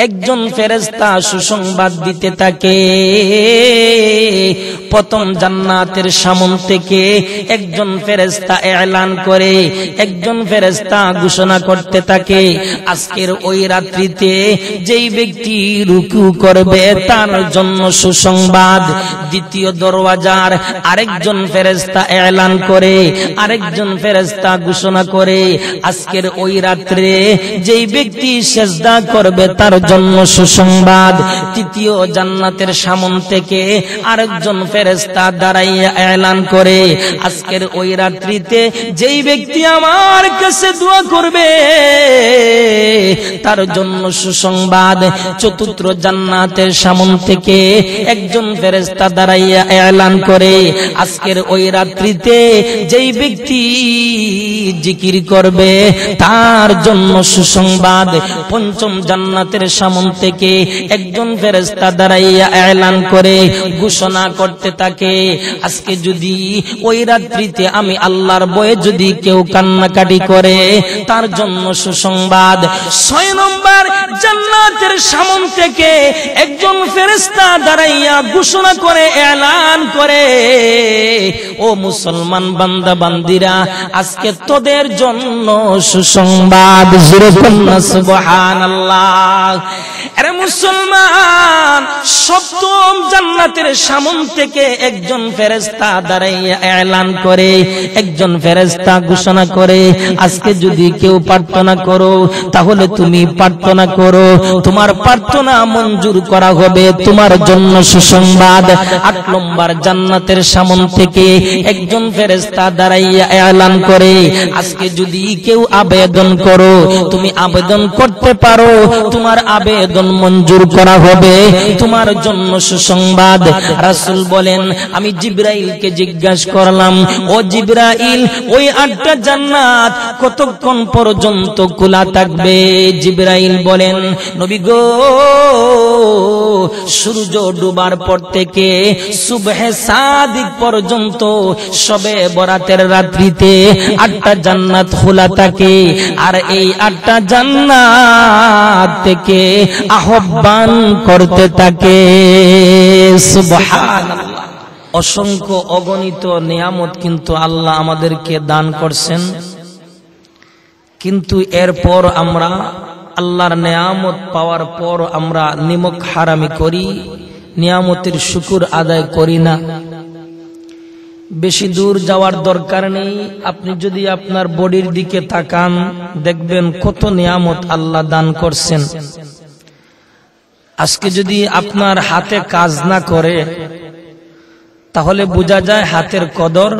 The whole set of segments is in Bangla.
একজন ফেরেশতা সুসংবাদ দিতে থাকে। প্রথম জান্নাতের সামন থেকে একজন ফেরেশতা এলান করে, একজন ফেরেশতা ঘোষণা করতে থাকে, আজকের ওই রাত্রিতে যেই ব্যক্তি রুকু করবে তার জন্য সুসংবাদ। দ্বিতীয় দরওয়াজার আরেকজন ফেরেশতা এলান করে, আরেকজন ফেরেশতা ঘোষণা করে, আজকের ওই রাত্রে যেই ব্যক্তি সিজদা করবে তার জন্য সুসংবাদ। তৃতীয় জান্নাতের সামন থেকে আরেকজন ফেরেশতা দাঁড়াইয়া এলান করে, আজকের ওই রাত্রিতে যেই ব্যক্তি আমার কাছে দোয়া করবে তার জন্য সুসংবাদ। চতুর্থ জান্নাতের সামন থেকে একজন ফেরেশতা দাঁড়াইয়া এলান করে, আজকের ওই রাত্রিতে যেই ব্যক্তি জিকির করবে তার জন্য সুসংবাদ। পঞ্চম জান্নাতের সামন থেকে একজন ফেরেশতা দাঁড়াইয়া এলান করে ঘোষণা করতে থাকে, আজকে যদি ওই রাত্রিতে আমি আল্লাহর ভয়ে যদি কেউ কান্নাকাটি করে তার জন্য সুসংবাদ। 6 নম্বর জান্নাতের সামন থেকে একজন ফেরেশতা দাঁড়াইয়া ঘোষণা করে এলান করে, ও মুসলমান বান্দা বান্দিরা, আজকে তোদের জন্য সুসংবাদ। জোরে বলুন সুবহানাল্লাহ। আরে মুসলমান, সপ্তম জান্নাতের সামন থেকে একজন ফেরেশতা দাঁড়াইয়া এলান করে, একজন ফেরেশতা ঘোষণা করে, আজকে যদি কেউ প্রার্থনা করো তাহলে তুমি প্রার্থনা করো, তোমার প্রার্থনা মঞ্জুর করা হবে, তোমার জন্য সুসংবাদ। 8 নম্বর জান্নাতের সামন থেকে একজন ফেরেশতা দাঁড়াইয়া এলান করে, আজকে যদি কেউ আবেদন করো, তুমি আবেদন করতে পারো, তোমার আবেদন মঞ্জুর করা হবে, তোমার জন্য সুসংবাদ। রাসূল বলেন, আমি জিবরাইলকে জিজ্ঞাসা করলাম, ও জিবরাইল, ওই 8টা জান্নাত কতক্ষণ পর্যন্ত খোলা থাকবে? জিবরাইল বলেন, নবী গো, সূর্য ডুবার পর থেকে সুবহে সাদিক পর্যন্ত শবে বরাতের রাত্রিতে 8টা জান্নাত খোলা থাকে, আর এই 8টা জান্নাত থেকে আহ্বান করতে থাকে। সুবহানাল্লাহ। অসংখ্য অগণিত নিয়ামত কিন্তু আল্লাহ আমাদেরকে দান করছেন, কিন্তু এরপর আমরা আল্লাহর নিয়ামত পাওয়ার পর আমরা নিমক হারামি করি, নিয়ামতের শুকর আদায় করি না। বেশি দূর যাওয়ার দরকার নেই, আপনি যদি আপনার বডির দিকে তাকান দেখবেন কত নিয়ামত আল্লাহ দান করছেন। আজকে যদি আপনার হাতে কাজ না করে তাহলে বোঝা যায় হাতের কদর,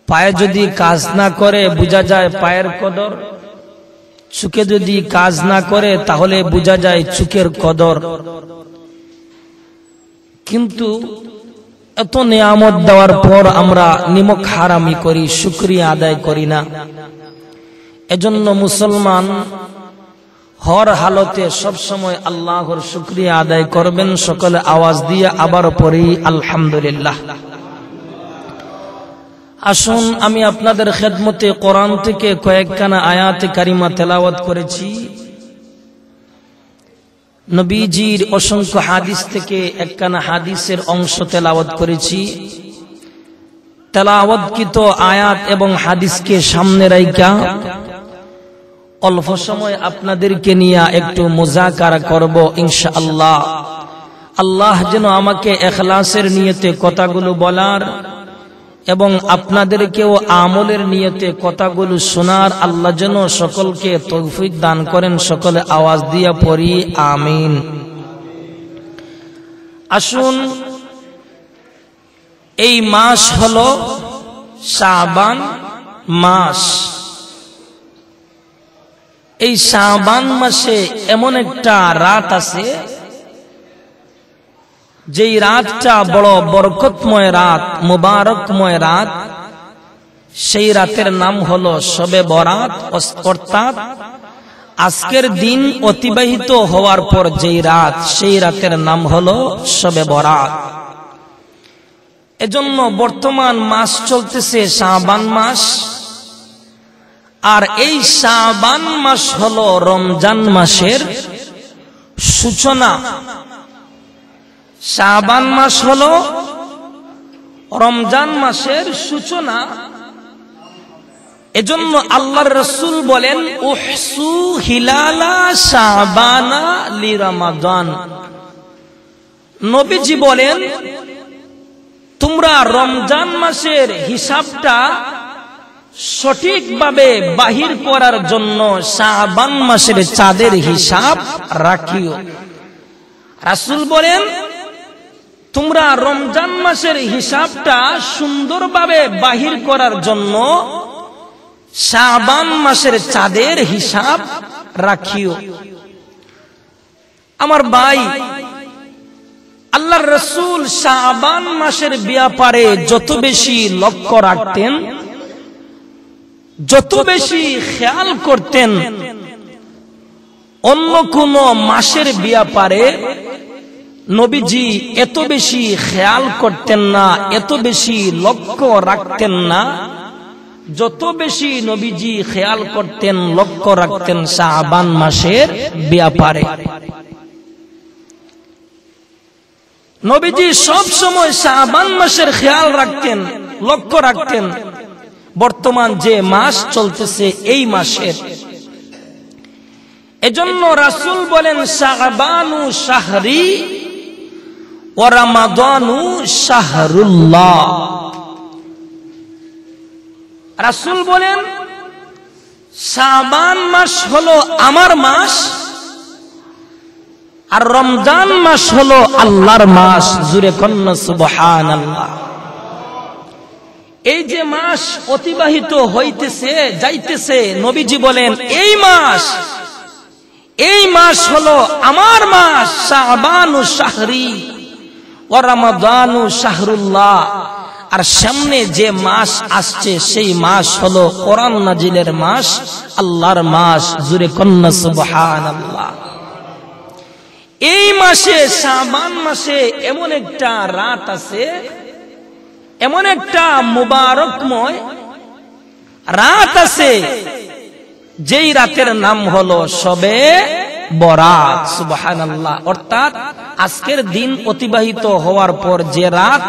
পায়ে যদি কাজ না করে বোঝা যায় পায়ের কদর, চোখে যদি কাজ না করে তাহলে বোঝা যায় চোখের কদর। কিন্তু এত নিয়ামত দেওয়ার পর আমরা নিমক হারামি করি, শুকরিয়া আদায় করি না। এজন্য মুসলমান হর হালতে সব সময় আল্লাহর শুকরিয়া আদায় করবেন। সকলে আওয়াজ দিয়ে আবার পড়ি আলহামদুলিল্লাহ। আসুন আমি আপনাদের খেদমতে কোরআন থেকে কয়েকখানা আয়াতে কারিমা তেলাওয়াত করেছি, নবীজির অসংখ্য হাদিস থেকে একখানা হাদিসের অংশ তেলাওয়াত করেছি। তেলাওয়াতকৃত আয়াত এবং হাদিসকে সামনে রাইখা অল্প সময় আপনাদেরকে নিয়ে একটু মুযাকারা করব ইনশাআল্লাহ। আল্লাহ যেন আমাকে ইখলাসের নিয়তে কথাগুলো বলার এবং আপনাদেরকেও আমলের নিয়তে কথাগুলো শোনার আল্লাহ যেন সকলকে তৌফিক দান করেন। সকলে আওয়াজ দিয়া পড়ি আমিন। আসুন, এই মাস হলো শাবান মাস। এই শাবান মাসে এমন একটা রাত আছে যেই রাতটা বড় বরকতময় রাত, মুবারকময় রাত। সেই রাতের নাম হলো শবে বরাত, অর্থাৎ আজকের দিন অতিবাহিত হওয়ার পর যেই রাত, সেই রাতের নাম হলো শবে বরাত। এজন্য বর্তমান মাস চলতেছে শাবান মাস, আর এই শাবান মাস হলো রমজান মাসের সূচনা। শাবান মাস হলো রমজান মাসের সূচনা। এজন্য আল্লাহর রাসূল বলেন উহসু হিলালা শাবানা লিরমাদান। নবীজি বলেন তোমরা রমজান মাসের হিসাবটা সঠিকভাবে বাহির করার জন্য শাবান মাসের চাঁদের হিসাব রাখিও। রাসূল বলেন তোমরা রমজান মাসের হিসাবটা সুন্দরভাবে বাহির করার জন্য শাবান মাসের চাঁদের হিসাব রাখিও। আমার ভাই, আল্লাহর রাসূল শাবান মাসের ব্যাপারে যত বেশি লক্ষ্য রাখতেন, যত বেশি খেয়াল করতেন, অন্য কোন মাসের ব্যাপারে নবীজি এত বেশি খেয়াল করতেন না, এত বেশি লক্ষ্য রাখতেন না, যত বেশি নবীজি খেয়াল করতেন, লক্ষ্য রাখতেন শাবান মাসের ব্যাপারে। নবীজি সব সময় শাবান মাসের খেয়াল রাখতেন, লক্ষ্য রাখতেন। বর্তমান যে মাস চলতেছে এই মাসের, এজন্য রাসূল বলেন শাবানু শাহরি ওয়া রমাদানু শাহরুল্লাহ। রাসূল বলেন শাবান মাস হলো আমার মাস, আর রমজান মাস হলো আল্লাহর মাস। জুরে কন্না সুবহানাল্লাহ। এই যে মাস অতিবাহিত হইতেছে যাইতেছে, নবীজি বলেন এই মাস হলো আমার মাস। শাবানু শাহরি ওয়া রমাদানু শাহরুল্লাহ। আর সামনে যে মাস আসছে সেই মাস হলো কোরআন নাজিলের মাস, আল্লাহর মাস। জুরে কন্না সুবহানাল্লাহ। এই মাসে শাবান মাসে এমন একটা রাত আছে, এমন একটা মুবারকময় রাত আছে, যেই রাতের নাম হলো শবে বরাত। সুবহানাল্লাহ। অর্থাৎ আজকের দিন অতিবাহিত হওয়ার পর যে রাত,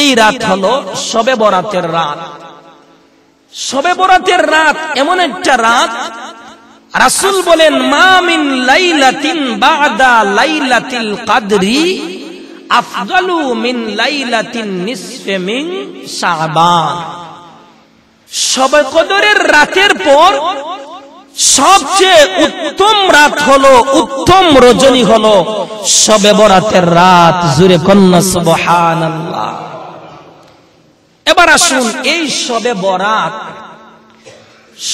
এই রাত হলো শবে বরাতের রাত। শবে বরাতের রাত এমন একটা রাত, রাসূল বলেন মা মিন লাইলাতিন বা'দা লাইলাতিল কদরি আফদালু মিন লাইলাতিন নিসফি মিন শাবান। শবে কদরের রাতের পর সবচেয়ে উত্তম রাত হলো, উত্তম রজনী হলো শবে বরাতের রাত। জুরে কন্না সুবহানাল্লাহ। এবার আসুন, এই শবে বরাত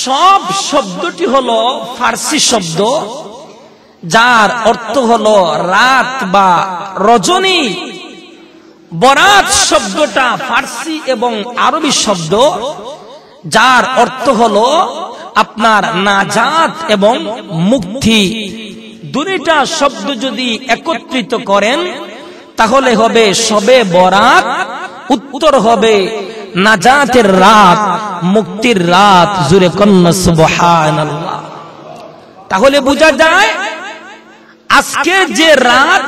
সব শব্দটি হলো ফার্সি শব্দ, যার অর্থ হলো রাত বা রজনী। বরাত শব্দটা ফার্সি এবং আরবি শব্দ, যার অর্থ হলো আপনার নাজাত এবং মুক্তি। দুইটা শব্দ যদি একত্রিত করেন তাহলে হবে শবে বরাত, উত্তর হবে নাজাতের রাত, মুক্তির রাত। জুরে কন্না সুবহানাল্লাহ। তাহলে বোঝা যায় আজকে যে রাত,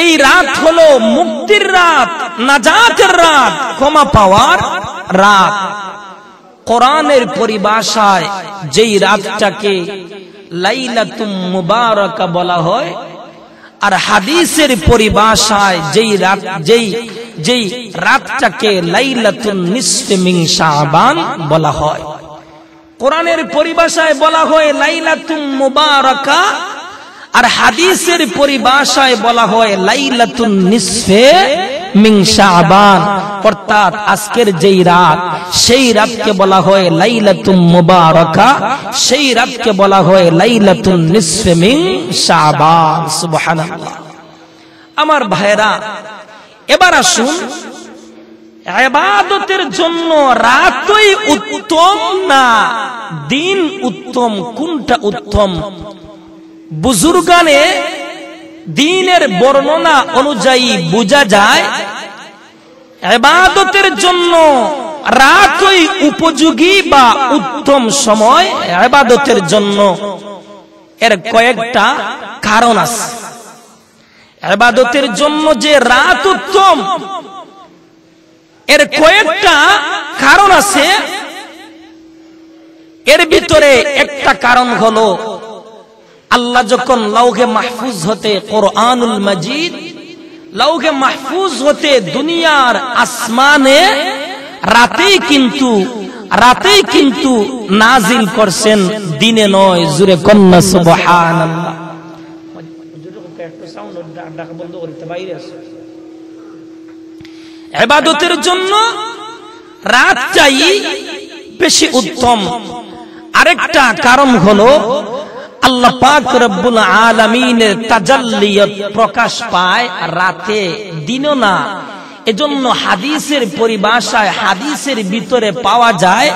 এই রাত হলো মুক্তির রাত, নাজাতের রাত, ক্ষমা পাওয়ার রাত। কোরআনের পরিভাষায় যেই রাতটাকে লাইলাতুম মুবারাকা বলা হয়, আর হাদিসের পরিভাষায় যেই রাতটাকে লাইলাতুন নিসফি মিন শাবান বলা হয়। কোরআনের পরিভাষায় বলা হয় লাইলাতুম মুবারাকা, আর হাদিসের পরিভাষায় বলা হয় লাইলাতুন নিসফি মিন শাবান। অর্থাৎ আজকের যেই রাত, সেই রাতকে বলা হয় লাইলাতুম মুবারাকা, সেই রাতকে বলা হয় লাইলাতুন নিসফি মিন শাবান। সুবহানাল্লাহ। আমার ভাইরা, এবার আসুন, ইবাদতের জন্য রাতই উত্তম না দিন উত্তম, কোনটা উত্তম? বুজুর্গানে দ্বীনের বর্ণনা অনুযায়ী বোঝা যায় ইবাদতের জন্য রাতই উপযোগী বা উত্তম সময় ইবাদতের জন্য। এর কয়েকটা কারণ আছে। ইবাদতের জন্য যে রাত উত্তম, এর কয়েকটা কারণ আছে। এর ভিতরে একটা কারণ হলো আল্লাহ যখন লাউহে মাহফুজ হতে কোরআনুল মাজিদ, লাউহে মাহফুজ হতে দুনিয়ার আসমানে রাতেই কিন্তু নাজিল করছেন, দিনে নয়। জুরে কন্না সুবহানাল্লাহ। ইবাদতের জন্য রাতটাই বেশি উত্তম। আরেকটা কারণ হলো আল্লাহ পাক রব্বুল আলামিনের তাজাল্লিয়ত প্রকাশ পায় রাতে, দিনও না। এজন্য হাদিসের পরিভাষায়, হাদিসের ভিতরে পাওয়া যায়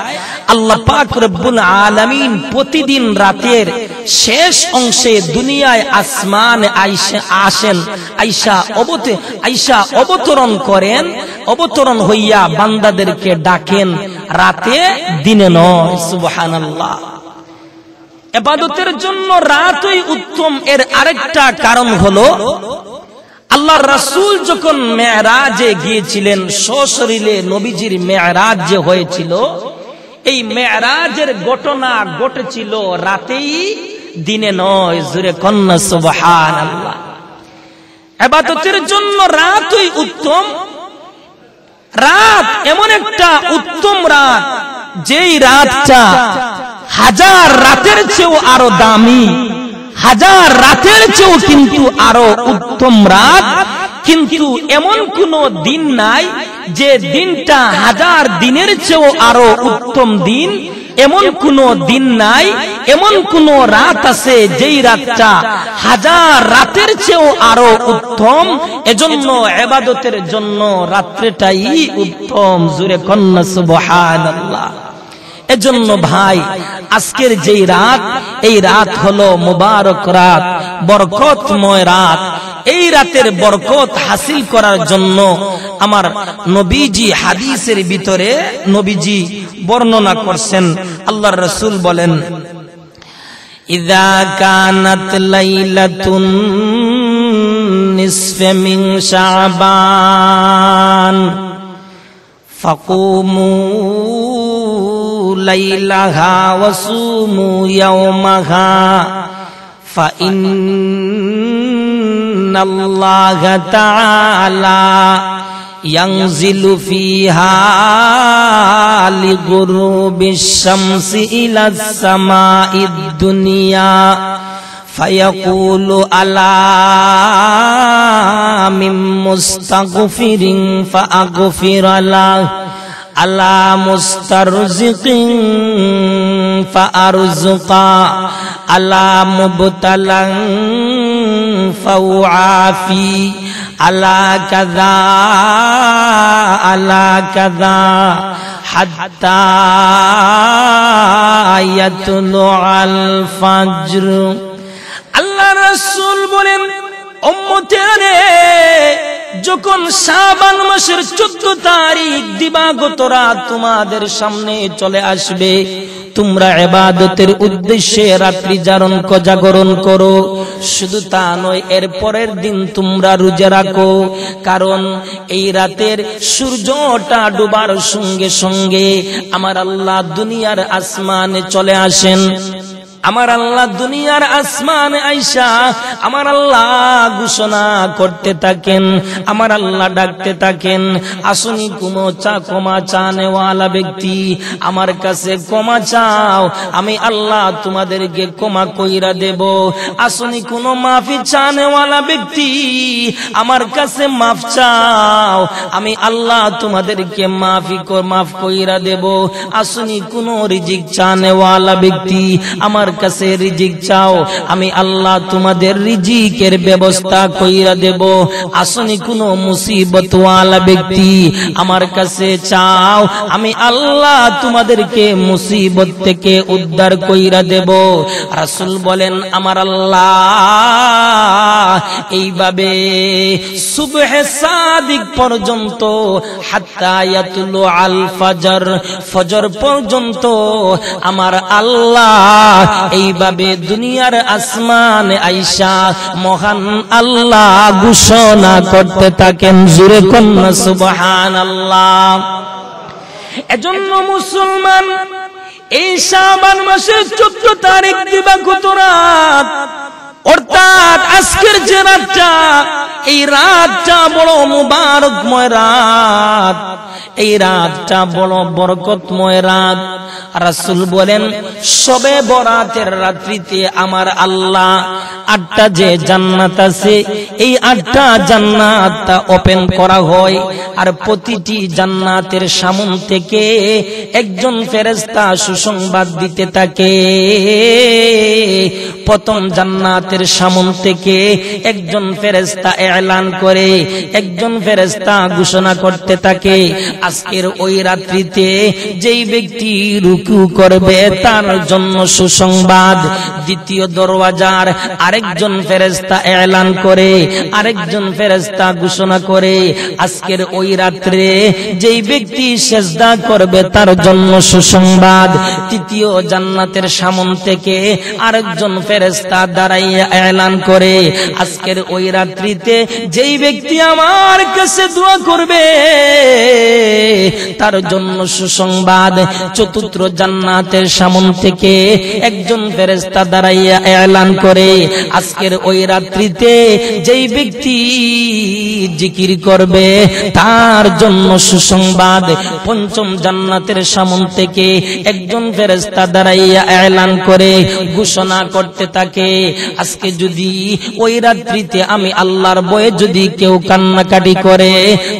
আল্লাহ পাক রব্বুল আলামিন প্রতিদিন রাতের শেষ অংশে দুনিয়ায় আসমানে আসেন, আইসা অবতরণ করেন, অবতরণ হইয়া বান্দাদেরকে ডাকেন রাতে, দিনে নয়। সুবহানাল্লাহ। ইবাদতের জন্য রাতই উত্তম। এর আরেকটা কারণ হলো আল্লাহর রাসূল যখন মেরাজে গিয়েছিলেন, সশরীরে নবীজির মেরাজ যে হয়েছিল, এই মেরাজের ঘটনা ঘটেছিল রাতেই, দিনে নয়। জোরে কন্না সুবহানাল্লাহ। ইবাদতের জন্য রাতই উত্তম। রাত এমন একটা উত্তম রাত, যেই রাতটা হাজার রাতের চেয়েও আরো দামি, হাজার রাতের চেয়েও কিন্তু আরো উত্তম রাত। কিন্তু এমন কোন দিন নাই যে দিনটা হাজার দিনের চেয়েও আরো উত্তম দিন। এমন কোন দিন নাই, এমন কোন রাত আছে যেই রাতটা হাজার রাতের চেয়েও আরো উত্তম। এজন্য ইবাদতের জন্য রাত্রিটাই উত্তম। জোরে কন্না সুবহানাল্লাহ। এজন্য ভাই, আজকের যেই রাত, এই রাত হলো মুবারক রাত, বরকতময় রাত। এই রাতের বরকত হাসিল করার জন্য আমার নবীজি হাদিসের ভিতরে নবীজি বর্ণনা করছেন। আল্লাহর রাসূল বলেন, ইযা কানাত লাইলাতুন নিসফে মিন শাবান ফাকুমু লাইলাহা ওয়াসুমু ইয়াওমাহা ফাইন্নাল্লাহা তাআলা ইয়ানজিলু ফিহা লিগুরুবিশ শামসি ইলাস সামাইদ দুনিয়া ফায়াকুলু আলা মিন মুস্তাগফিরিন ফাআগফিরা লাহু আলা মুস্তারজিকিন ফাআরযুকা আলা মুবতালান ফাউআফি আলা কাযা হাত্তা ইয়াতলুআল ফাজর। আল্লাহ রাসূল বলেন, উম্মতেরা, যখন শাবান মাসের 14 তারিখ দিবাগত রাত তোমাদের সামনে চলে আসবে, তোমরা ইবাদতের উদ্দেশ্যে রাত্রি জাগরণ করো। শুধু তা নয়, এর পরের দিন তোমরা রোজা রাখো। কারণ এই রাতের সূর্যটা ডুবার সঙ্গে সঙ্গে আমার আল্লাহ দুনিয়ার আসমানে চলে আসেন। আমার আল্লাহ দুনিয়ার আসমানে আইসা আমার আল্লাহ ঘোষণা করতে থাকেন, আমার আল্লাহ ডাকতে থাকেন, আসুনি ক্ষমা চানেওয়ালা ব্যক্তি, আমার কাছে ক্ষমা চাও, আমি আল্লাহ তোমাদেরকে ক্ষমা কইরা দেব। আসুনি কোন মাফি চানেওয়ালা ব্যক্তি, আমার কাছে মাফ চাও, আমি আল্লাহ তোমাদেরকে মাফ কইরা দেব। আসুনি কোন রিজিক চানেওয়ালা ব্যক্তি, আমার কাছে রিজিক চাও, আমি আল্লাহ তোমাদের রিজিকের ব্যবস্থা কইরা দেব। আসনি কোন মুসিবত ওয়ালা ব্যক্তি, আমার কাছে চাও, আমি আল্লাহ তোমাদেরকে মুসিবত থেকে উদ্ধার কইরা দেব। রাসূল বলেন, আমার আল্লাহ এইভাবে সুবহে সাদিক পর্যন্ত হাত্তা ইয়াতুলু আল ফজর, ফজর পর্যন্ত আমার আল্লাহ এইভাবে দুনিয়ার আসমানে আইসা মহান আল্লাহ ঘোষণা করতে থাকেন। জোরে কন্না সুবহানাল্লাহ। এজন্য মুসলমান এই শাবান মাসের 14 তারিখ দিবাগত রাত, অর্থাৎ আজকের যে রাতটা, এই রাতটা বড় মুবারকময় রাত, এই রাতটা বড় বরকতময় রাত। রাসূল বলেন শবে বরাতের রাত্রিতে আমার আল্লাহ 8টা যে জান্নাত আছে, এই 8টা জান্নাতটা ওপেন করা হয়, আর প্রতিটি জান্নাতের সামন থেকে একজন ফেরেশতা সুসংবাদ দিতে থাকে। প্রথম জান্নাতের সামন থেকে একজন ফেরেশতা এলান করে, একজন ফেরেশতা ঘোষণা করতে থাকে, আজকের ওই রাত্রিতে যেই ব্যক্তি রুকু করবে তার জন্য সুসংবাদ। দ্বিতীয় দরওয়াজার আরেকজন ফেরেশতা এলান করে, আরেকজন ফেরেশতা ঘোষণা করে, আজকের ওই রাত্রে যেই ব্যক্তি সিজদা করবে তার জন্য সুসংবাদ। তৃতীয় জান্নাতের সামন থেকে আরেকজন ফেরেশতা দাঁড়াইয়া এলান করে, আজকের ওই রাত্রিতে যেই ব্যক্তি আমার কাছে দোয়া করবে তার জন্য সুসংবাদ। চতুর্থ জান্নাতের সামন থেকে একজন ফেরেশতা দাঁড়াইয়া এলান করে, আজকের ওই রাত্রিতে যেই ব্যক্তি জিকির করবে তার জন্য সুসংবাদ। পঞ্চম জান্নাতের সামন থেকে একজন ফেরেশতা দাঁড়াইয়া এলান করে ঘোষণা করতে থাকে, আজকে যদি ওই রাত্রিতে আমি আল্লাহর ভয়ে যদি কেউ কান্নাকাটি করে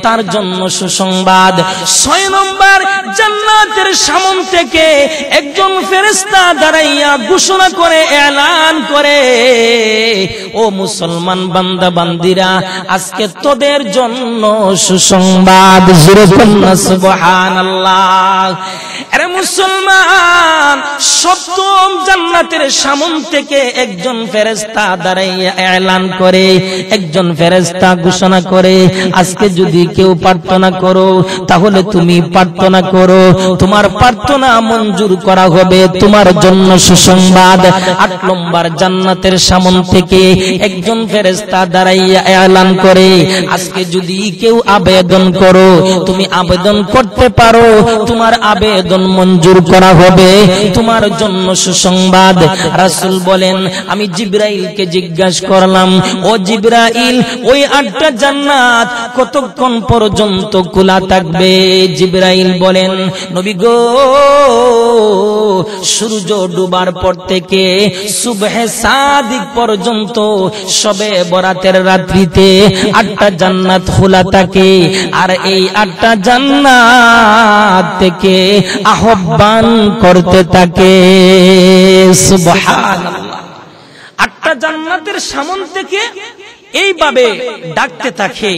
তার জন্য সুসংবাদ। 6 নম্বর জান্নাতের সামন থেকে একজন ফেরেশতা দাঁড়াইয়া ঘোষণা করে এলান করে, ও মুসলমান বান্দা বান্দিরা, আজকে তোদের জন্য সুসংবাদ। জোরে বলুন সুবহানাল্লাহ। আরে মুসলমান, সপ্তম জান্নাতের সামন থেকে একজন ফেরেশতা দাঁড়াইয়া এলান করে, একজন ফেরেশতা ঘোষণা করে, আজকে যদি কেউ প্রার্থনা করো তাহলে তুমি প্রার্থনা করো, তোমার প্রার্থনা মঞ্জুর করা হবে, তোমার জন্য সুসংবাদ। 8 নম্বর জান্নাতের সামন থেকে একজন ফেরেশতা দাঁড়াইয়া এলান করে, আজকে যদি কেউ আবেদন করো, তুমি আবেদন করতে পারো, তোমার আবেদন মঞ্জুর করা হবে, তোমার জন্য সুসংবাদ। রাসূল বলেন আমি জিবরাইলকে জিজ্ঞাসা করলাম, ও জিবরাইল, ওই 8টা জান্নাত কতক্ষণ পর্যন্ত খোলা থাকবে? জিবরাইল বলেন, নবী গো, সূর্য ডুবার পর থেকে সুবহে সাদিক পর্যন্ত শবে বরাতের রাত্রিতে 8টা জান্নাত খোলা থাকে, আর এই 8টা জান্নাত থেকে আহ্বান করতে থাকে। সুবহানাল্লাহ। 8টা জান্নাতের সামন থেকে এইভাবে ডাকতে থাকে,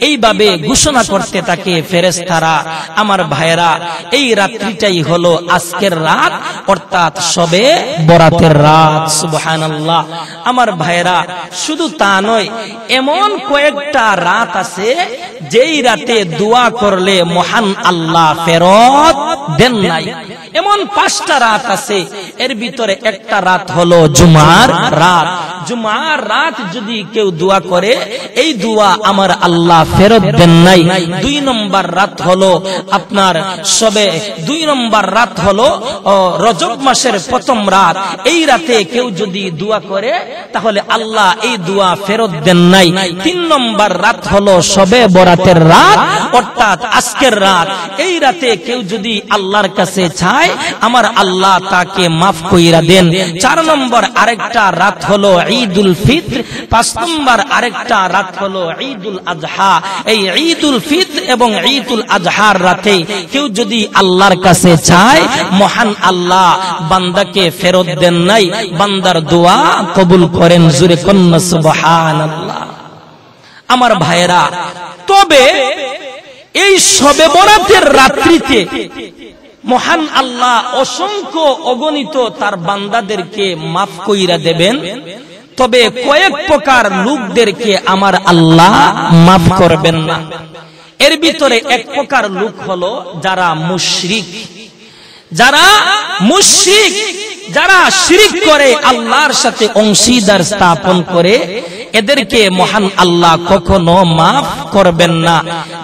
এইভাবে ঘোষণা করতে থাকে ফেরেশতারা। আমার ভাইরা, এই রাত্রিটাই হলো আজকের রাত, অর্থাৎ শবে বরাতের রাত। সুবহানাল্লাহ। আমার ভাইরা, শুধু তা নয়, এমন কয়েকটা রাত আছে যেই রাতে দোয়া করলে মহান আল্লাহ ফেরত দেন নাই। এমন 5টা রাত আছে, এর ভিতরে একটা রাত হলো জুমার রাত। জুমার রাত যদি কেউ দোয়া করে, এই দোয়া আমার আল্লাহ ফেরত দেন নাই। 2 নম্বর রাত হলো আপনার সবে 2 নম্বর রাত হলো রজব মাসের প্রথম রাত। এই রাতে কেউ যদি দোয়া করে তাহলে আল্লাহ এই দোয়া ফেরত দেন নাই। 3 নম্বর রাত হলো সবে বরাতের রাত, অর্থাৎ আজকের রাত। এই রাতে কেউ যদি আল্লাহর কাছে চায়, আমার আল্লাহ তাকে মাফ কইরা দেন। 4 নম্বর আরেকটা রাত হলো ঈদুল ফিতর। 5 নম্বর আরেকটা রাত হলো ঈদুল আজহা। এই ঈদুল ফিতর এবং ঈদুল আজহার রাতে কেউ যদি আল্লাহর কাছে চায়, মহান আল্লাহ বান্দাকে ফেরত দেন নাই, বান্দার দোয়া কবুল করেন। জোরে কন্না সুবহানাল্লাহ। আমার ভাইরা, তবে এই শবে বরাতের রাত্রিতে মহান আল্লাহ অসংখ্য অগণিত তার বান্দাদেরকে মাফ কইরা দেবেন। তবে কয়েক প্রকার লোকদেরকে আমার আল্লাহ মাফ করবেন না। এর ভিতরে এক প্রকার লোক হলো যারা মুশরিক, যারা শিরক করে, আল্লাহর সাথে অংশীদার স্থাপন করে, এদেরকে মহান আল্লাহ কখনো মাফ করবেন না।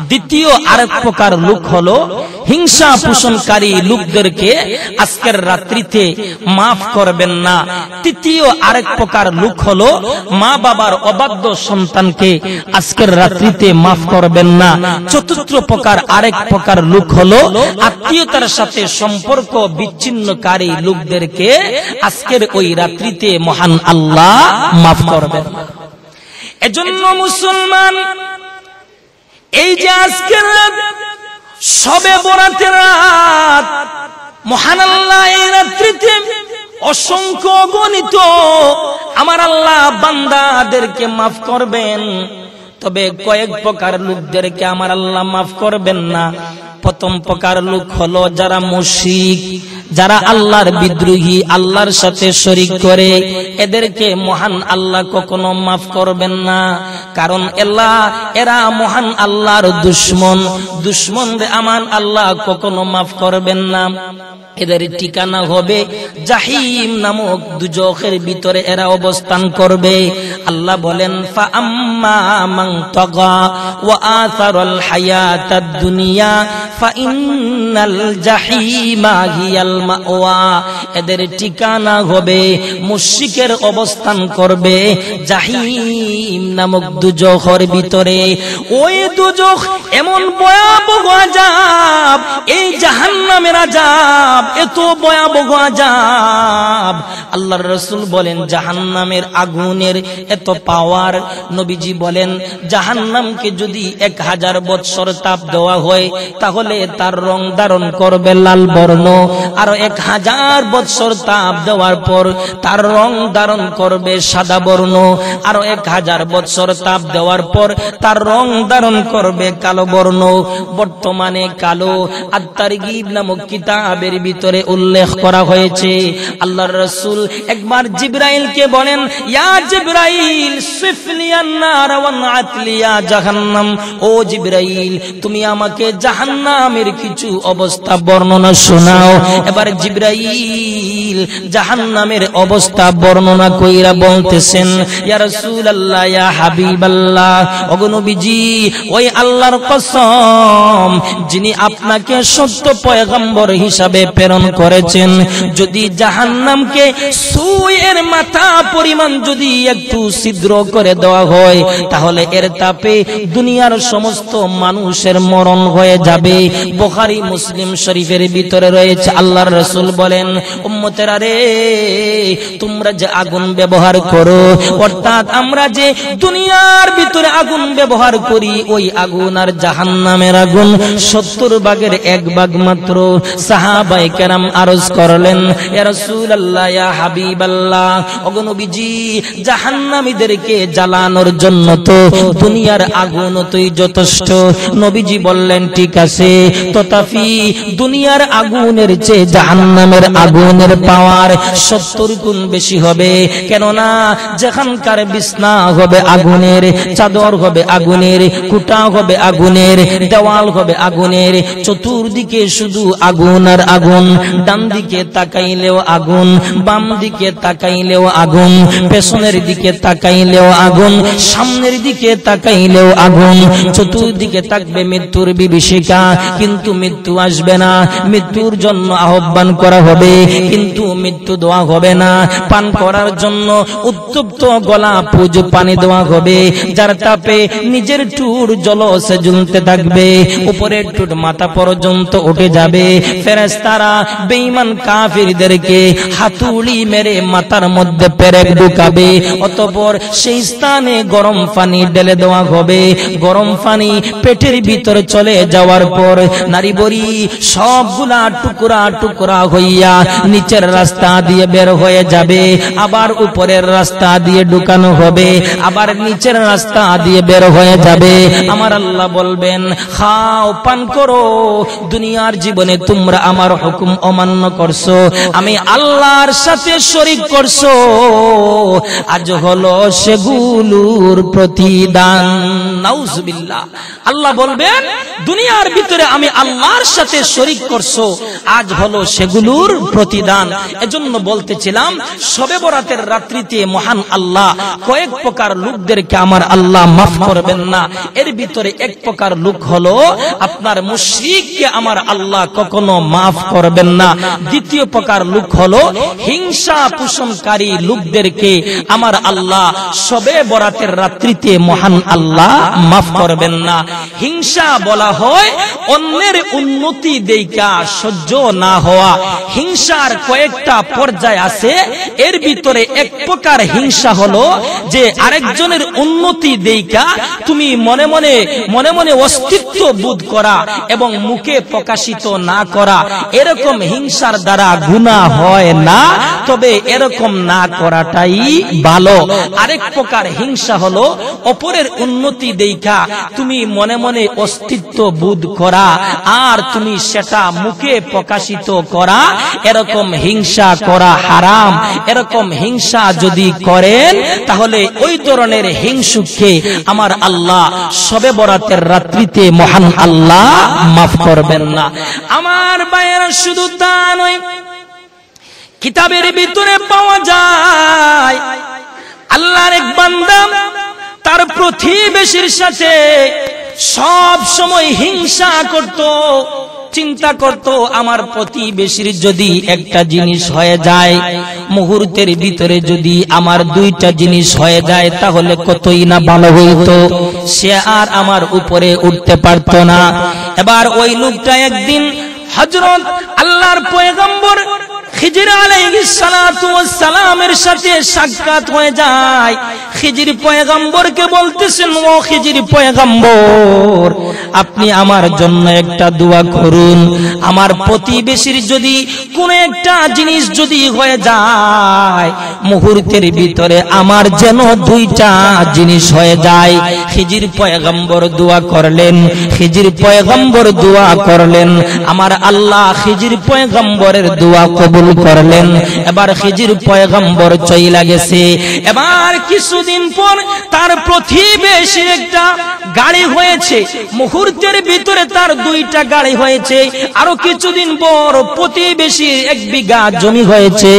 দ্বিতীয় আরেক প্রকার লোক হলো হিংসা পোষণকারী লোকদেরকে আজকের রাত্রিতে মাফ করবেন না। তৃতীয় আরেক প্রকার লোক হলো মা বাবার অবাধ্য সন্তানকে আজকের রাত্রিতে মাফ করবেন না। চতুর্থ প্রকার আরেক প্রকার লোক হলো আত্মীয়তার সাথে সম্পর্ক বিচ্ছিন্নকারী লোকদেরকে আজকের ওই রাত্রিতে মহান আল্লাহ মাফ করবেন না। এজন্য মুসলমান, এই যে আজকের শবে বরাতের রাত, মহান আল্লাহ এই রাত্রিতে অসংখ্য গণিত আমার আল্লাহ বান্দাদেরকে মাফ করবেন। তবে কয়েক প্রকার লোকদেরকে আমার আল্লাহ মাফ করবেন না। প্রথম প্রকার লোক হলো যারা মুশরিক, যারা আল্লাহর বিদ্রোহী, আল্লাহর সাথে শরীক করে, এদেরকে মহান আল্লাহ কখনো মাফ করবেন না। কারণ এরা মহান আল্লাহর দুশমন আমার আল্লাহ কখনো মাফ করবেন না। এদের ঠিকানা হবে জাহিম নামক দুজখের ভিতরে এরা অবস্থান করবে। আল্লাহ বলেন, ফা আম্মা মান তাগা ওয়া আসারাল হায়াতাদ দুনিয়া ফা ইন্নাল জাহিমা হিয়াল মাওয়া। এদের ঠিকানা হবে, মুশরিকের অবস্থান করবে জাহিম নামক দুজখের ভিতরে। ওই দুজখ এমন ভয়াবহ আযাব, এই জাহান্নামের আযাব এত ভয়াবহ আযাব। আল্লাহর রাসূল বলেন জাহান্নামের আগুনের এত পাওয়ার। নবীজি বলেন জাহান্নামকে যদি 1000 বৎসর তাপ দেওয়া হয় তাহলে তার রং ধারণ করবে লাল বর্ণ, আর 1000 বৎসর তাপ দেওয়ার পর তার রং ধারণ করবে সাদা বর্ণ, আর 1000 বৎসর তাপ দেওয়ার পর তার রং ধারণ করবে কালো বর্ণ। বর্তমানে কালো আত-তারগীব নামক কিতাবের ভিতরে উল্লেখ করা হয়েছে। আল্লাহর রাসূল একবার জিবরাইলকে বলেন, ইয়া জিবরাইল সিফলিয়ান নার ওয়া আতলিয়া জাহান্নাম। ও জিবরাইল, তুমি আমাকে জাহান্নামের কিছু অবস্থা বর্ণনা শোনাও। এবার জিবরাইল জাহান্নামের অবস্থা বর্ণনা কইরা বলতেছেন, ইয়া রাসূলুল্লাহ, ইয়া হাবিবাল্লাহ, ওগো নবীজি, ওই আল্লাহর কসম যিনি আপনাকে সত্য পয়গম্বর হিসাবে প্রেরণ করেছেন, যদি জাহান্নামকে সুয়ের মাথা পরিমাণ যদি একটু ছিদ্র করে দেওয়া হয় তাহলে এর তাপে দুনিয়ার সমস্ত মানুষের মরণ হয়ে যাবে। বুখারী মুসলিম শরীফের ভিতরে রয়েছে। আল্লাহর রাসূল বলেন, উম্মতেরা রে, তোমরা যে আগুন ব্যবহার করো, অর্থাৎ আমরা যে দুনিয়ার ভিতরে আগুন ব্যবহার করি, ওই আগুন আর জাহান্নামের আগুন 70 ভাগের 1 ভাগ মাত্র। সাহাবায়ে কেরাম আরজ করলেন, ইয়া রাসূলুল্লাহ, ইয়া হাবিবাল্লাহ, ওগো নবীজি, জাহান্নামীদেরকে জ্বালানোর জন্য তো দুনিয়ার আগুন তোই যথেষ্ট। নবীজি বললেন, ঠিক আছে, তথাপি দুনিয়ার আগুনের চেয়ে জাহান্নামের আগুনের পাওয়ার 70 গুণ বেশি হবে। কেননা যেখানকার বিছনা হবে আগুনের, চাদর হবে আগুনের, কুটা হবে আগুনের, দেওয়াল হবে আগুনের, চতুর্দিকে শুধু আগুন আর আগুন। ডান দিকে তাকাইলেও আগুন, বাম দিকে তাকাইলেও আগুন, পেছনের দিকে তাকাইলেও আগুন, সামনের দিকে তাকাইলেও আগুন। চতুর্দিকে থাকবে মৃত্যুর বিভীষিকা, কিন্তু মৃত্যু আসবে না। মৃত্যুর জন্য আহ্বান করা হবে, কিন্তু মৃত্যু দেওয়া হবে না। পান করার জন্য উত্তপ্ত গলা পুজ পানি দেওয়া হবে, যার তাপে নিজের টুর জলসে জ্বলতে থাকবে, উপরের টুট মাথা পর্যন্ত উঠে যাবে। ফেরেশতারা বেঈমান কাফিরদেরকে হাতুড়ি মেরে মাথার মধ্যে পেরেক ঢুকাবে, অতঃপর সেই স্থানে গরম পানি ঢেলে দেওয়া হবে। গরম পানি পেটের ভিতরে চলে যাওয়ার পর পর নারী বড়ি সবগুলা টুকরা টুকরা হইয়া নিচের রাস্তা দিয়ে বের হয়ে যাবে, আবার উপরের রাস্তা দিয়ে ঢুকানো হবে, আবার নিচের রাস্তা দিয়ে বের হয়ে যাবে। আমার আল্লাহ বলবেন, খাও পান করো, দুনিয়ার জীবনে তোমরা আমার হুকুম অমান্য করছো, আমি আল্লাহর সাথে শরীক করছো, আজ হলো সেগুলোর প্রতিদান। নাউজুবিল্লাহ। আল্লাহ বলবেন, দুনিয়ার ভিতরে আমি আল্লাহর সাথে শরীক করছো, আজ হলো সেগুলোর প্রতিদান। এজন্য বলতেছিলাম, শবে বরাতের রাত্রিতে মহান আল্লাহ কয়েক প্রকার লোকদেরকে আমার আল্লাহ মাফ করবেন না। এর ভিতরে এক প্রকার লোক হলো আপনার মুশরিককে আমার আল্লাহ কখনো মাফ করবেন না। দ্বিতীয় প্রকার লোক হলো হিংসা পোষণকারী লোকদেরকে আমার আল্লাহ শবে বরাতের রাত্রিতে মহান আল্লাহ মাফ করবেন না। হিংসা বলা হয় অন্যের উন্নতি দেখা সহ্য না হওয়া। হিংসার কয়েকটা পর্যায় আছে, এর ভিতরে এক প্রকার হিংসা হলো যে আরেকজনের উন্নতি দেখা তুমি মনে মনে অস্তিত্ব বোধ করা এবং মুখে প্রকাশিত না করা। এরকম হিংসার দ্বারা গুনাহ হয় না, তবে এরকম না করাটাই ভালো। আরেক প্রকার হিংসা হলো অপরের উন্নতি দেখা তুমি মনে মনে অস্তিত্ব বোধ করা আর তুমি সেটা মুখে প্রকাশিত করা। এরকম হিংসা করা হারাম। এরকম হিংসা যদি করেন তাহলে ওই ধরনের হিংসুককে আমার আল্লাহ শবে বরাতের রাত্রিতে মহান আল্লাহ মাফ করবেন না। আমার ভাইয়েরা, শুধু তা নয়, কিতাবের ভিতরে পাওয়া যায় আল্লাহর এক বান্দা তার প্রতিবেশীর সাথে সব সময় হিংসা করত, চিন্তা করত আমার প্রতিবেশীর যদি একটা জিনিস হয়ে যায়, মুহূর্তের ভিতরে যদি আমার দুইটা জিনিস হয়ে যায় তাহলে কতই না ভালো হইতো, সে আর আমার উপরে উঠতে পারতো না। এবার ওই লোকটা একদিন হযরত আল্লাহর পয়গম্বর খিজির আলাইহিস সালাতু ওয়াস সালামের সাথে সাক্ষাৎ হয়ে যায়। খিজির পয়গম্বরকে বলতেছেন, ও খিজির পয়গম্বর, আপনি আমার জন্য একটা দোয়া করুন। আমার প্রতিবেশীর যদি কোনো একটা জিনিস যদি হয়ে যায়, মুহূর্তের ভিতরে আমার যেন দুইটা জিনিস হয়ে যায়। খিজির পয়গম্বর দোয়া করলেন, খিজির পয়গম্বর দোয়া করলেন, আমার আল্লাহ খিজির পয়গম্বরের দোয়া কবুল করলেন। এবার খিজির পয়গম্বর চইলা গেছে। এবার কিছুদিন পর তার প্রতিবেশীর একটা গাড়ি হয়েছে, মুহূর্তের ভিতরে তার দুইটা গাড়ি হয়েছে। আরো কিছুদিন পর প্রতিবেশীর 1 বিঘা জমি হয়েছে,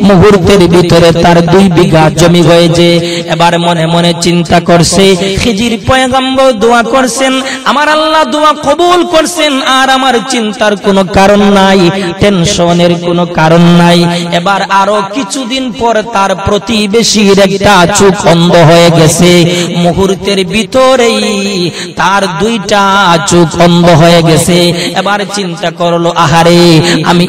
মুহূর্তের ভিতরে তার 2 বিঘা জমি হয়েছে। এবার মনে মনে চিন্তা করছে, খিজির পয়গম্বর দোয়া করছেন, আমার আল্লাহ দোয়া কবুল করছেন, আর আমার চিন্তার কোনো কারণ নাই, টেনশনের কোনো কারণ নাই। এবার আরো কিছুদিন পর তার প্রতিবেশীর একটা চোখ অন্ধ হয়ে গেছে, মুহূর্তের ভিতরেই তার 2টা চোখ অন্ধ হয়ে গেছে। এবার চিন্তা করলো, আহারে আমি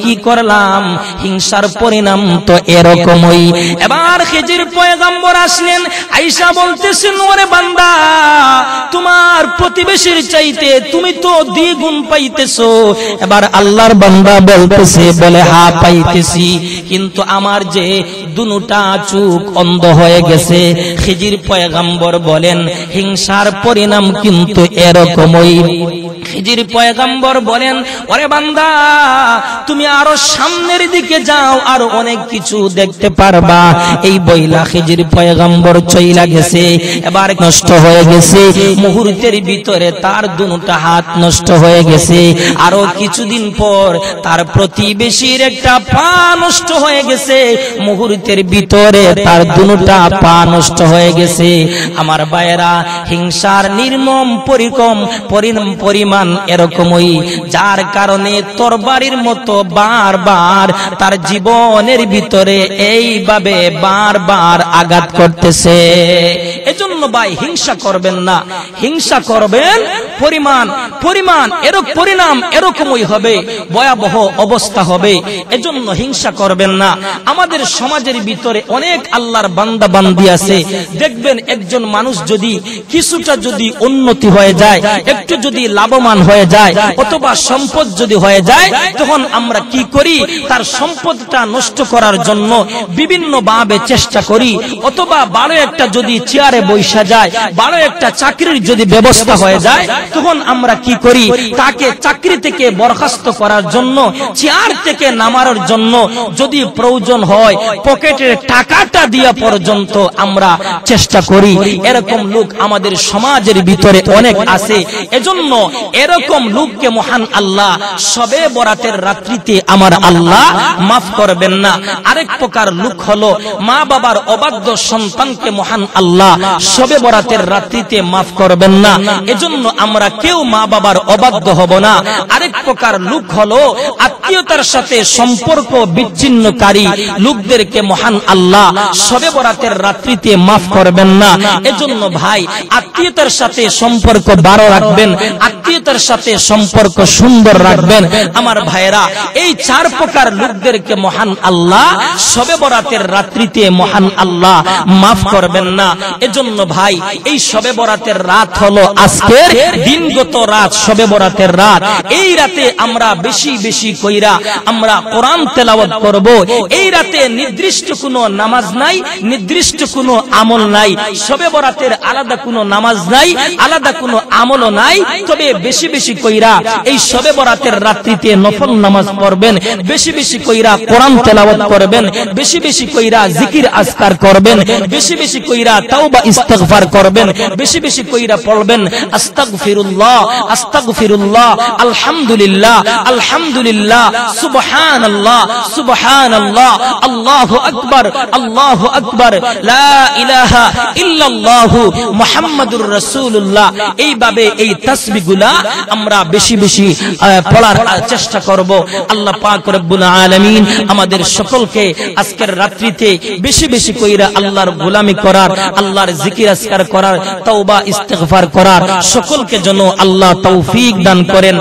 কি করলাম, হিংসার পরিণাম তো এরকমই। এবার খিজির পয়গম্বর আসলেন, আয়েশা বলতেছেন, ওরে বান্দা, তোমার প্রতিবেশীর চাইতে তুমি তো দ্বিগুণ পাইতেছো। এবার আল্লাহর বান্দা বলতেছে, বলে হ্যাঁ পাইতেছি, কিন্তু আমার যে দুটা চোখ অন্ধ হয়ে গেছে। খিজির পয়গম্বর বলেন, হিংসার পরিণাম কিন্তু এরকমই। খিজির পয়গম্বর বলেন, ওরে বান্দা, তুমি আরো সামনের দিকে যাও, আরো অনেক কিছু দেখতে পারবা। এই বইলা খিজির পয়গম্বর চইলা গেছে। এবার নষ্ট হয়ে গেছে, মুহূর্তের ভিতরে তার দুটা হাত নষ্ট হয়ে গেছে। আরো কিছুদিন পর তার প্রতিবেশীর একটা পা নষ্ট হয়ে গেছে, মুহূর্তের ভিতরে তার দুটা পা নষ্ট হয়ে গেছে। আমার ভাইয়েরা, হিংসার নির্মম পরিণাম পরিমাণ এরকমই, যার কারণে তরবারির মতো বারবার তার জীবনের ভিতরে এইভাবে বারবার আঘাত করতেছে। এজন্য ভাই হিংসা করবেন না, হিংসা করবেন পরিমাণ পরিণাম এরকমই হবে, ভয়াবহ অবস্থা হবে। এজন্য হিংসা করবেন না। আমাদের সমাজের ভিতরে অনেক আল্লাহর বান্দা বান্দি আছে, দেখবেন একজন মানুষ যদি কিছুটা যদি উন্নতি হয়ে যায়, একটু যদি লাভবান হয়ে যায়, অথবা সম্পদ যদি হয়ে যায়, তখন আমরা কি করি? তার সম্পদটা নষ্ট করার জন্য বিভিন্ন ভাবে চেষ্টা করি। অথবা ভালো একটা যদি চেয়ারে বসা যায়, ভালো একটা চাকরির যদি ব্যবস্থা হয়ে যায়, তখন আমরা কি করি? তাকে চাকরি থেকে বরখাস্ত করার জন্য, চেয়ার থেকে নামানোর জন্য যদি প্রয়োজন হয় পকেটের টাকাটা দিয়া পর্যন্ত আমরা চেষ্টা করি। এরকম লোক আমাদের সমাজের ভিতরে অনেক আছে। এজন্য এরকম লোককে মহান আল্লাহ শবে বরাতের রাত্রিতে আমার আল্লাহ মাফ করবেন না। আরেক প্রকার লোক হলো মা বাবার অবাধ্য সন্তানকে মহান আল্লাহ শবে বরাতের রাত্রিতে মাফ করবেন না। এজন্য আমরা কেউ মা বাবার অবাধ্য হব না। আরেক প্রকার লোক হলো আত্মীয়তার সাথে সম্পর্ক বিচ্ছিন্নকারী লোকদেরকে মহান আল্লাহ শবে বরাতের রাত্রিতে মাফ করবেন না। এজন্য ভাই আত্মীয়তার সাথে সম্পর্ক ভালো রাখবেন, আত্মীয়তার সাথে সম্পর্ক সুন্দর রাখবেন। আমার ভাইরা, এই চার প্রকার লোকদেরকে মহান আল্লাহ শবে বরাতের রাত্রিতে মহান আল্লাহ মাফ করবেন না। এজন্য ভাই এই শবে বরাতের রাত হলো আজকের দিনগত রাত, শবে বরাতের রাত। এই রাতে আমরা বেশি বেশি কইরা আমরা কোরআন তেলাওয়াত করব। এই রাতে নির্দিষ্ট কোনো নামাজ নাই, নির্দিষ্ট কোনো আমল নাই। শবে বরাতের আলাদা কোনো নামাজ নাই, আলাদা কোনো আমলও নাই। তবে বেশি বেশি কইরা এই শবে বরাতের রাত্রিতে নফল নামাজ পড়বেন, বেশি বেশি কইরা কোরআন তেলাওয়াত করবেন, বেশি বেশি কইরা জিকির আজকার করবেন, বেশি বেশি কইরা তাওবা ইস্তিগফার করবেন, বেশি বেশি কইরা পড়বেন আস্তাগফিরুল্লাহ আস্তাগফিরুল্লাহ, আলহামদুলিল্লাহ আলহামদুলিল্লাহ, সুবহানাল্লাহ সুবহানাল্লাহ, আল্লাহু আকবার আল্লাহু আকবার, লা ইলাহা ইল্লাল্লাহু মুহাম্মাদুর রাসূলুল্লাহ। এইভাবে এই তাসবিহগুলা আমরা বেশি বেশি পড়ার চেষ্টা করব। আল্লাহ পাক রব্বুল আলামিন আমাদের সকলকে আজকের রাত্রিতে বেশি বেশি কইরা আল্লাহর গোলামি করার, আল্লাহর জিকির আজকার করার, তাওবা ইস্তিগফার করার সকলকে যেন আল্লাহ তৌফিক দান করেন।